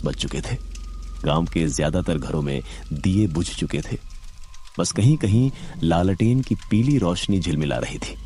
बज चुके थे। गांव के ज्यादातर घरों में दिए बुझ चुके थे। बस कहीं कहीं लालटेन की पीली रोशनी झिलमिला रही थी।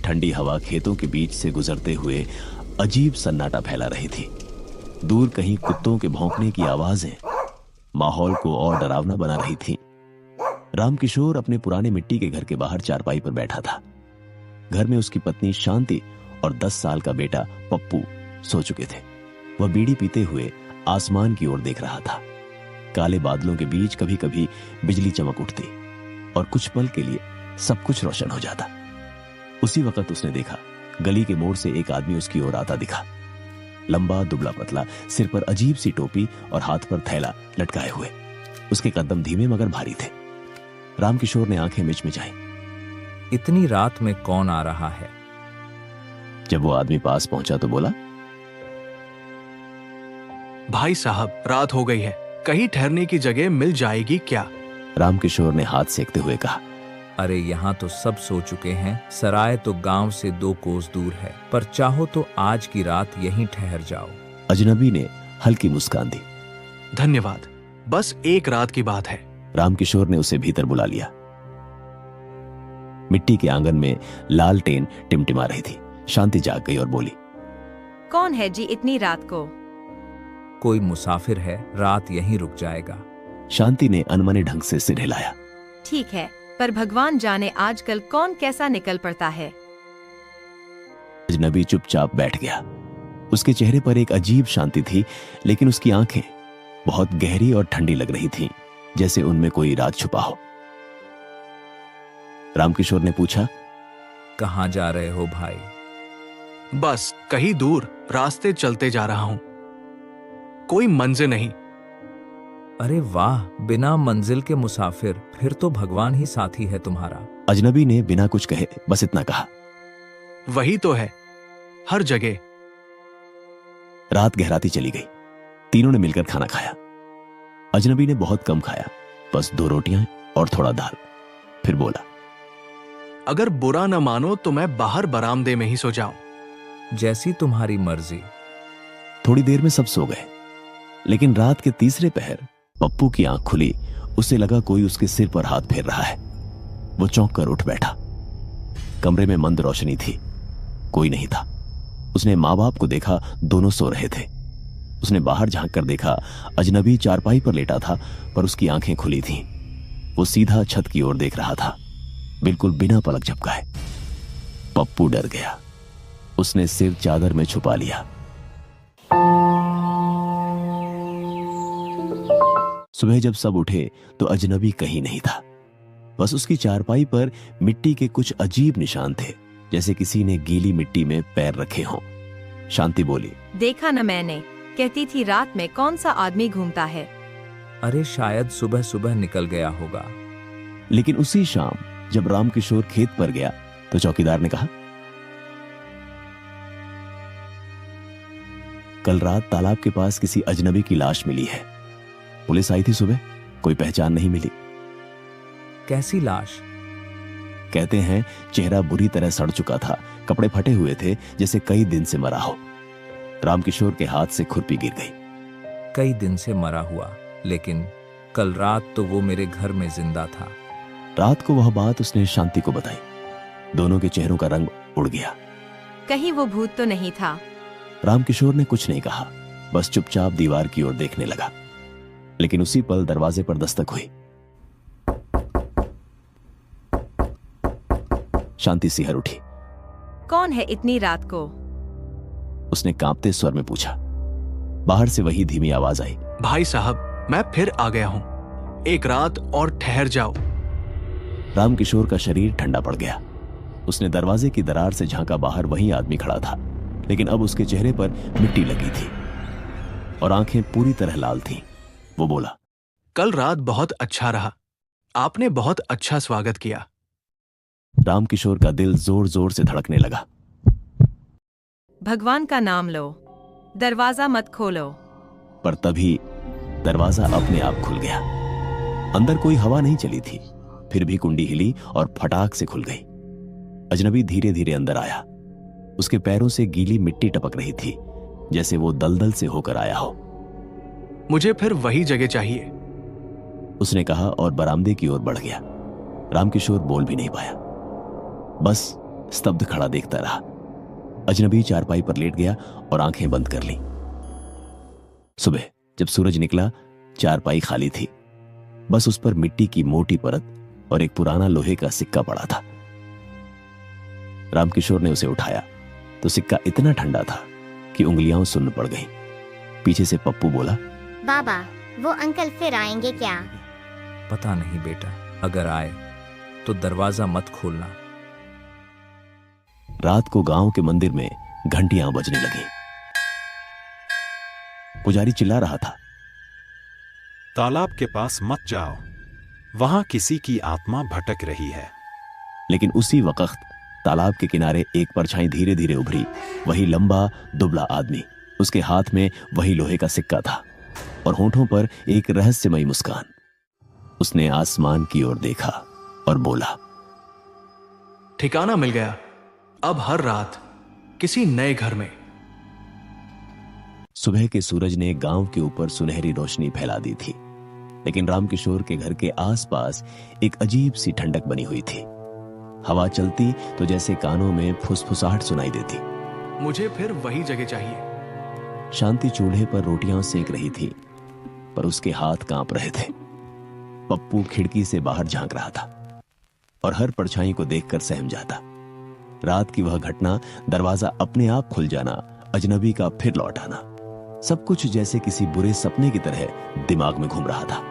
ठंडी हवा खेतों के बीच से गुजरते हुए अजीब सन्नाटा फैला रही थी। दूर कहीं कुत्तों के भौंकने की आवाजें माहौल को और डरावना बना रही थी। रामकिशोर अपने पुराने मिट्टी के घर के बाहर चारपाई पर बैठा था। घर में उसकी पत्नी शांति और 10 साल का बेटा पप्पू सो चुके थे। वह बीड़ी पीते हुए आसमान की ओर देख रहा था। काले बादलों के बीच कभी कभी बिजली चमक उठती और कुछ पल के लिए सब कुछ रोशन हो जाता। उसी वक्त उसने देखा गली के मोड़ से एक आदमी उसकी ओर आता दिखा। लंबा दुबला पतला, सिर पर अजीब सी टोपी और हाथ पर थैला लटकाए हुए। उसके कदम धीमे मगर भारी थे। रामकिशोर ने आंखें मिचमिचाई। इतनी रात में कौन आ रहा है? जब वो आदमी पास पहुंचा तो बोला, भाई साहब, रात हो गई है, कहीं ठहरने की जगह मिल जाएगी क्या? रामकिशोर ने हाथ सेकते हुए कहा, अरे यहाँ तो सब सो चुके हैं। सराय तो गांव से 2 कोस दूर है, पर चाहो तो आज की रात यहीं ठहर जाओ। अजनबी ने हल्की मुस्कान दी। धन्यवाद, बस एक रात की बात है। रामकिशोर ने उसे भीतर बुला लिया। मिट्टी के आंगन में लालटेन टिमटिमा रही थी। शांति जाग गई और बोली, कौन है जी इतनी रात को? कोई मुसाफिर है, रात यहीं रुक जाएगा। शांति ने अनमने ढंग से सिर हिलाया। ठीक है, पर भगवान जाने आजकल कौन कैसा निकल पड़ता है। अजनबी चुपचाप बैठ गया। उसके चेहरे पर एक अजीब शांति थी, लेकिन उसकी आंखें बहुत गहरी और ठंडी लग रही थीं, जैसे उनमें कोई राज छुपा हो। रामकिशोर ने पूछा, कहाँ जा रहे हो भाई? बस कहीं दूर रास्ते चलते जा रहा हूं, कोई मंजिल नहीं। अरे वाह, बिना मंजिल के मुसाफिर, फिर तो भगवान ही साथी है तुम्हारा। अजनबी ने बिना कुछ कहे बस इतना कहा। वही तो है, हर जगह। रात गहराती चली गई। तीनों ने मिलकर खाना खाया। अजनबी ने बहुत कम खाया, बस 2 रोटियां और थोड़ा दाल। फिर बोला, अगर बुरा न मानो तो मैं बाहर बरामदे में ही सो जाऊं। जैसी तुम्हारी मर्जी। थोड़ी देर में सब सो गए, लेकिन रात के तीसरे पहर पप्पू की आंख खुली। उसे लगा कोई उसके सिर पर हाथ फेर रहा है। वो चौंक कर उठ बैठा। कमरे में मंद रोशनी थी, कोई नहीं था। उसने माँ बाप को देखा, दोनों सो रहे थे। उसने बाहर झांक कर देखा, अजनबी चारपाई पर लेटा था, पर उसकी आंखें खुली थीं। वो सीधा छत की ओर देख रहा था, बिल्कुल बिना पलक झपकाए। पप्पू डर गया। उसने सिर चादर में छुपा लिया। सुबह जब सब उठे तो अजनबी कहीं नहीं था। बस उसकी चारपाई पर मिट्टी के कुछ अजीब निशान थे, जैसे किसी ने गीली मिट्टी में पैर रखे हों। शांति बोली, देखा न मैंने, कहती थी रात में कौन सा आदमी घूमता है। अरे शायद सुबह सुबह निकल गया होगा। लेकिन उसी शाम जब रामकिशोर खेत पर गया तो चौकीदार ने कहा, कल रात तालाब के पास किसी अजनबी की लाश मिली है। पुलिस आई थी सुबह, कोई पहचान नहीं मिली। कैसी लाश? कहते हैं चेहरा बुरी तरह सड़ चुका था, कपड़े फटे हुए थे, जैसे कई दिन से मरा हो। रामकिशोर के हाथ से खुरपी गिर गई। कई दिन से मरा हुआ, लेकिन कल रात तो वो मेरे घर में जिंदा था। रात को वह बात उसने शांति को बताई। दोनों के चेहरों का रंग उड़ गया। कहीं वो भूत तो नहीं था? रामकिशोर ने कुछ नहीं कहा, बस चुपचाप दीवार की ओर देखने लगा। लेकिन उसी पल दरवाजे पर दस्तक हुई। शांति सिहर उठी। कौन है इतनी रात को? उसने कांपते स्वर में पूछा। बाहर से वही धीमी आवाज आई, भाई साहब, मैं फिर आ गया हूं, एक रात और ठहर जाओ। रामकिशोर का शरीर ठंडा पड़ गया। उसने दरवाजे की दरार से झांका। बाहर वही आदमी खड़ा था, लेकिन अब उसके चेहरे पर मिट्टी लगी थी और आंखें पूरी तरह लाल थीं। वो बोला, कल रात बहुत अच्छा रहा, आपने बहुत अच्छा स्वागत किया। रामकिशोर का दिल जोर जोर से धड़कने लगा। भगवान का नाम लो, दरवाजा मत खोलो। पर तभी दरवाजा अपने आप खुल गया। अंदर कोई हवा नहीं चली थी, फिर भी कुंडी हिली और फटाक से खुल गई। अजनबी धीरे धीरे अंदर आया। उसके पैरों से गीली मिट्टी टपक रही थी, जैसे वो दलदल से होकर आया हो। मुझे फिर वही जगह चाहिए। उसने कहा और बरामदे की ओर बढ़ गया। रामकिशोर बोल भी नहीं पाया, बस स्तब्ध खड़ा देखता रहा। अजनबी चारपाई पर लेट गया और आंखें बंद कर ली। सुबह जब सूरज निकला, चारपाई खाली थी। बस उस पर मिट्टी की मोटी परत और एक पुराना लोहे का सिक्का पड़ा था। रामकिशोर ने उसे उठाया तो सिक्का इतना ठंडा था कि उंगलियां सुन्न पड़ गईं। पीछे से पप्पू बोला, बाबा, वो अंकल फिर आएंगे क्या? पता नहीं बेटा, अगर आए तो दरवाजा मत खोलना। रात को गांव के मंदिर में घंटियां बजने लगी। पुजारी चिल्ला रहा था, तालाब के पास मत जाओ, वहां किसी की आत्मा भटक रही है। लेकिन उसी वक्त तालाब के किनारे एक परछाई धीरे धीरे उभरी। वही लंबा दुबला आदमी, उसके हाथ में वही लोहे का सिक्का था और होंठों पर एक रहस्यमयी मुस्कान। उसने आसमान की ओर देखा और बोला, ठिकाना मिल गया। अब हर रात किसी नए घर में। सुबह के सूरज ने गांव के ऊपर सुनहरी रोशनी फैला दी थी, लेकिन रामकिशोर के घर के आसपास एक अजीब सी ठंडक बनी हुई थी। हवा चलती तो जैसे कानों में फुसफुसाहट सुनाई देती। मुझे फिर वही जगह चाहिए। शांति चूल्हे पर रोटियां सेक रही थी, पर उसके हाथ कांप रहे थे। पप्पू खिड़की से बाहर झांक रहा था और हर परछाई को देखकर सहम जाता। रात की वह घटना, दरवाजा अपने आप खुल जाना, अजनबी का फिर लौट आना, सब कुछ जैसे किसी बुरे सपने की तरह दिमाग में घूम रहा था।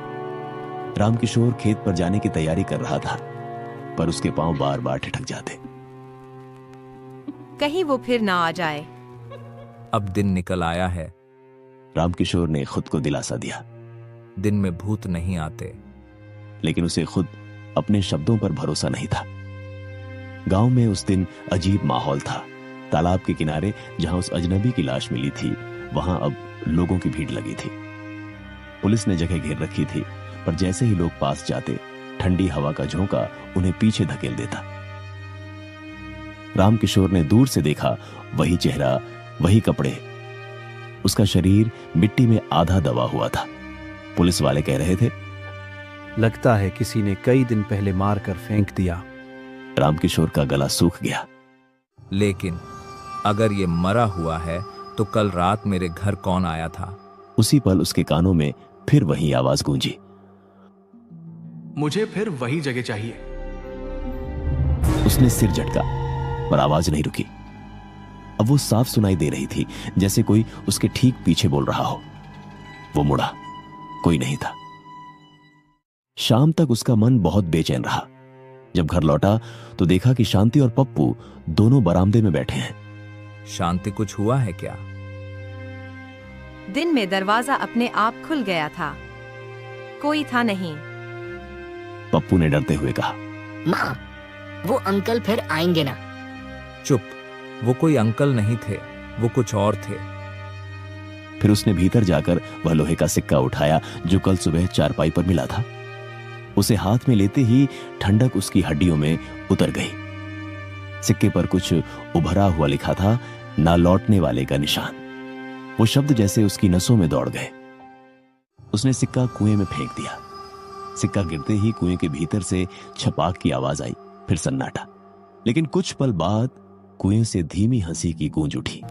रामकिशोर खेत पर जाने की तैयारी कर रहा था, पर उसके पांव बार बार ठिठक जाते। कहीं वो फिर ना आ जाए। अब दिन निकल आया है। रामकिशोर ने खुद को दिलासा दिया, दिन में भूत नहीं आते। लेकिन उसे खुद अपने शब्दों पर भरोसा नहीं था। गांव में उस दिन अजीब माहौल था। तालाब के किनारे जहां उस अजनबी की लाश मिली थी, वहां अब लोगों की भीड़ लगी थी। पुलिस ने जगह घेर रखी थी, पर जैसे ही लोग पास जाते, ठंडी हवा का झोंका उन्हें पीछे धकेल देता। रामकिशोर ने दूर से देखा, वही चेहरा, वही कपड़े। उसका शरीर मिट्टी में आधा दबा हुआ था। पुलिस वाले कह रहे थे, लगता है किसी ने कई दिन पहले मारकर फेंक दिया। रामकिशोर का गला सूख गया। लेकिन अगर ये मरा हुआ है तो कल रात मेरे घर कौन आया था? उसी पल उसके कानों में फिर वही आवाज गूंजी, मुझे फिर वही जगह चाहिए। उसने सिर झटका, पर आवाज नहीं रुकी। अब वो साफ सुनाई दे रही थी, जैसे कोई उसके ठीक पीछे बोल रहा हो। वो मुड़ा, कोई नहीं था। शाम तक उसका मन बहुत बेचैन रहा। जब घर लौटा तो देखा कि शांति और पप्पू दोनों बरामदे में बैठे हैं। शांति, कुछ हुआ है क्या? दिन में दरवाजा अपने आप खुल गया था, कोई था नहीं। पप्पू ने डरते हुए कहा, माँ, वो अंकल फिर आएंगे ना? चुप, वो कोई अंकल नहीं थे, वो कुछ और थे। फिर उसने भीतर जाकर वह लोहे का सिक्का उठाया जो कल सुबह चारपाई पर मिला था। उसे हाथ में लेते ही ठंडक उसकी हड्डियों में उतर गई। सिक्के पर कुछ उभरा हुआ लिखा था, ना लौटने वाले का निशान। वो शब्द जैसे उसकी नसों में दौड़ गए। उसने सिक्का कुएं में फेंक दिया। सिक्का गिरते ही कुएं के भीतर से छपाक की आवाज आई, फिर सन्नाटा। लेकिन कुछ पल बाद कुएं से धीमी हंसी की गूंज उठी।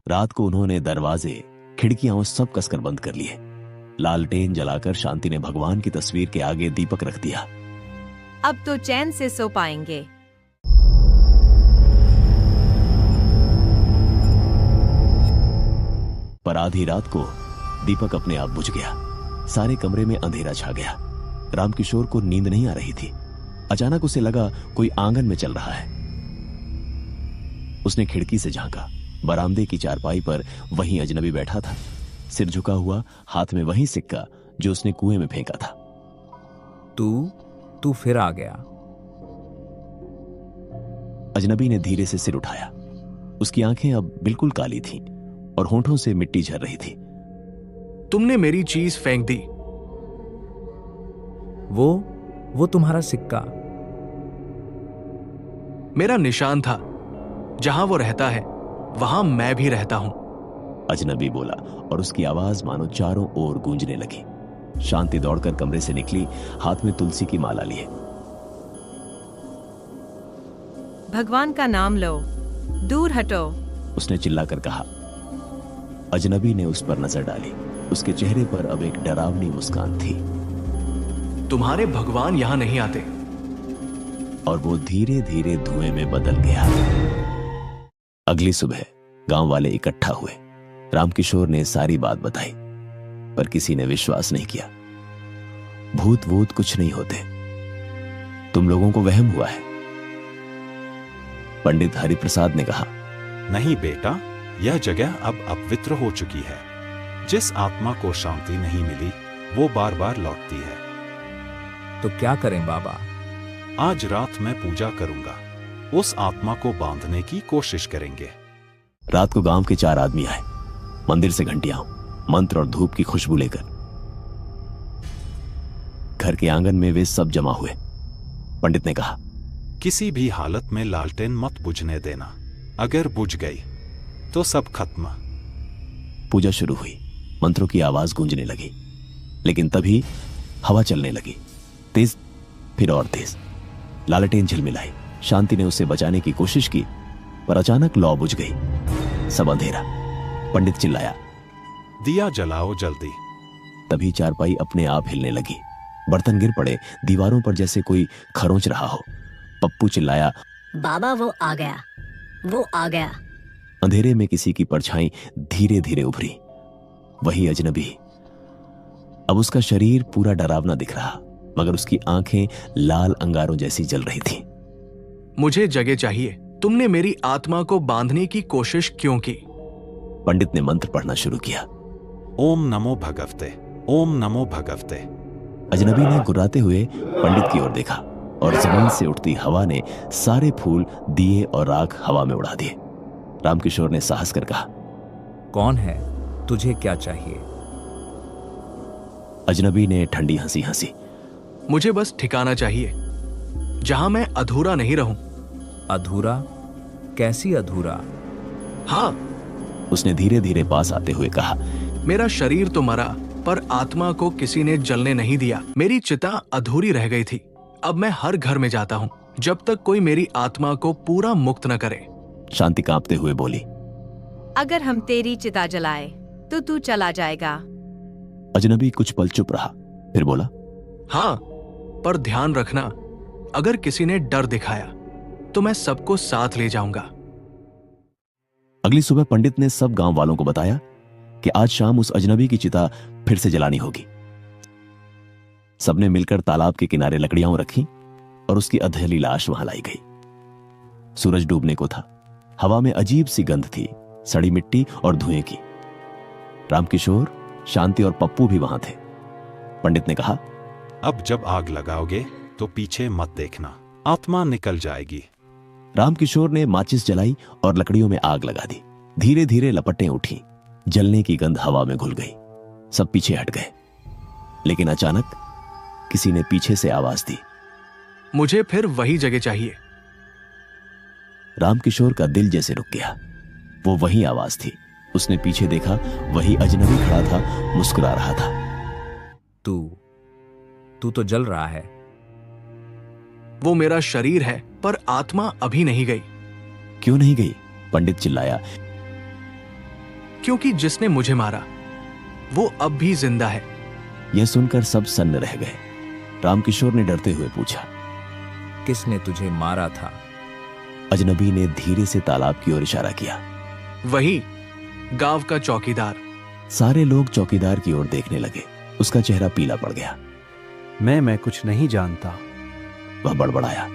रात को उन्होंने दरवाजे, खिड़कियां सब कसकर बंद कर लिए। लालटेन जलाकर शांति ने भगवान की तस्वीर के आगे दीपक रख दिया। अब तो चैन से सो पाएंगे। पर आधी रात को दीपक अपने आप बुझ गया। सारे कमरे में अंधेरा छा गया। रामकिशोर को नींद नहीं आ रही थी। अचानक उसे लगा कोई आंगन में चल रहा है। उसने खिड़की से झांका। बरामदे की चारपाई पर वही अजनबी बैठा था, सिर झुका हुआ, हाथ में वही सिक्का जो उसने कुएं में फेंका था। तू फिर आ गया। अजनबी ने धीरे से सिर उठाया। उसकी आंखें अब बिल्कुल काली थीं और होंठों से मिट्टी झर रही थी। तुमने मेरी चीज फेंक दी। वो तुम्हारा सिक्का मेरा निशान था। जहां वो रहता है वहां मैं भी रहता हूं। अजनबी बोला और उसकी आवाज मानो चारों ओर गूंजने लगी। शांति दौड़कर कमरे से निकली, हाथ में तुलसी की माला लिए। भगवान का नाम लो, दूर हटो, उसने चिल्लाकर कहा। अजनबी ने उस पर नजर डाली। उसके चेहरे पर अब एक डरावनी मुस्कान थी। तुम्हारे भगवान यहां नहीं आते। और वो धीरे धीरे धुएं में बदल गया। अगली सुबह गांव वाले इकट्ठा हुए। रामकिशोर ने सारी बात बताई, पर किसी ने विश्वास नहीं किया। भूत वूत कुछ नहीं होते, तुम लोगों को वहम हुआ है। पंडित हरिप्रसाद ने कहा, नहीं बेटा, यह जगह अब अपवित्र हो चुकी है। जिस आत्मा को शांति नहीं मिली वो बार बार लौटती है। तो क्या करें बाबा? आज रात मैं पूजा करूंगा, उस आत्मा को बांधने की कोशिश करेंगे। रात को गांव के 4 आदमी आए, मंदिर से घंटियां, मंत्र और धूप की खुशबू लेकर। घर के आंगन में वे सब जमा हुए। पंडित ने कहा, किसी भी हालत में लालटेन मत बुझने देना। अगर बुझ गई तो सब खत्म। पूजा शुरू हुई। मंत्रों की आवाज गूंजने लगी, लेकिन तभी हवा चलने लगी, तेज, फिर और तेज। लालटेन झिलमिलाई। शांति ने उसे बचाने की कोशिश की, पर अचानक लौ बुझ गई। सब अंधेरा। पंडित चिल्लाया, दिया जलाओ जल्दी। तभी चारपाई अपने आप हिलने लगी। बर्तन गिर पड़े, दीवारों पर जैसे कोई खरोंच रहा हो। पप्पू चिल्लाया, बाबा वो आ गया, वो आ गया। अंधेरे में किसी की परछाई धीरे धीरे उभरी। वही अजनबी। अब उसका शरीर पूरा डरावना दिख रहा, मगर उसकी आंखें लाल अंगारों जैसी जल रही थीं। मुझे जगह चाहिए। तुमने मेरी आत्मा को बांधने की कोशिश क्यों की? पंडित ने मंत्र पढ़ना शुरू किया। ओम नमो भगवते, ओम नमो भगवते। अजनबी ने गुर्राते हुए पंडित की ओर देखा और जमीन से उठती हवा ने सारे फूल, दिए और राख हवा में उड़ा दिए। रामकिशोर ने साहस कर कहा, कौन है? तुझे क्या चाहिए? अजनबी ने ठंडी हंसी हंसी। मुझे बस ठिकाना चाहिए जहां मैं अधूरा नहीं रहूं। अधूरा? कैसी अधूरा? हाँ, उसने धीरे धीरे पास आते हुए कहा, मेरा शरीर तो मरा, पर आत्मा को किसी ने जलने नहीं दिया। मेरी चिता अधूरी रह गई थी। अब मैं हर घर में जाता हूँ जब तक कोई मेरी आत्मा को पूरा मुक्त न करे। शांति कांपते हुए बोली, अगर हम तेरी चिता जलाए तो तू चला जाएगा। अजनबी कुछ पल चुप रहा, फिर बोला, हाँ, पर ध्यान रखना, अगर किसी ने डर दिखाया तो मैं सबको साथ ले जाऊंगा। अगली सुबह पंडित ने सब गांव वालों को बताया कि आज शाम उस अजनबी की चिता फिर से जलानी होगी। सबने मिलकर तालाब के किनारे लकड़ियां रखी और उसकी अधेली लाश वहां लाई गई। सूरज डूबने को था। हवा में अजीब सी गंध थी, सड़ी मिट्टी और धुएं की। रामकिशोर, शांति और पप्पू भी वहां थे। पंडित ने कहा, अब जब आग लगाओगे तो पीछे मत देखना, आत्मा निकल जाएगी। रामकिशोर ने माचिस जलाई और लकड़ियों में आग लगा दी। धीरे धीरे लपटें उठी, जलने की गंध हवा में घुल गई। सब पीछे हट गए, लेकिन अचानक किसी ने पीछे से आवाज दी, मुझे फिर वही जगह चाहिए। रामकिशोर का दिल जैसे रुक गया। वो वही आवाज थी। उसने पीछे देखा, वही अजनबी खड़ा था, मुस्कुरा रहा था। तू तो जल रहा है। वो मेरा शरीर है, पर आत्मा अभी नहीं गई। क्यों नहीं गई? पंडित चिल्लाया। क्योंकि जिसने मुझे मारा वो अब भी जिंदा है। यह सुनकर सब सन्न रह गए। रामकिशोर ने डरते हुए पूछा, किसने तुझे मारा था? अजनबी ने धीरे से तालाब की ओर इशारा किया। वही गांव का चौकीदार। सारे लोग चौकीदार की ओर देखने लगे। उसका चेहरा पीला पड़ गया। मैं कुछ नहीं जानता। वह बड़बड़ाया,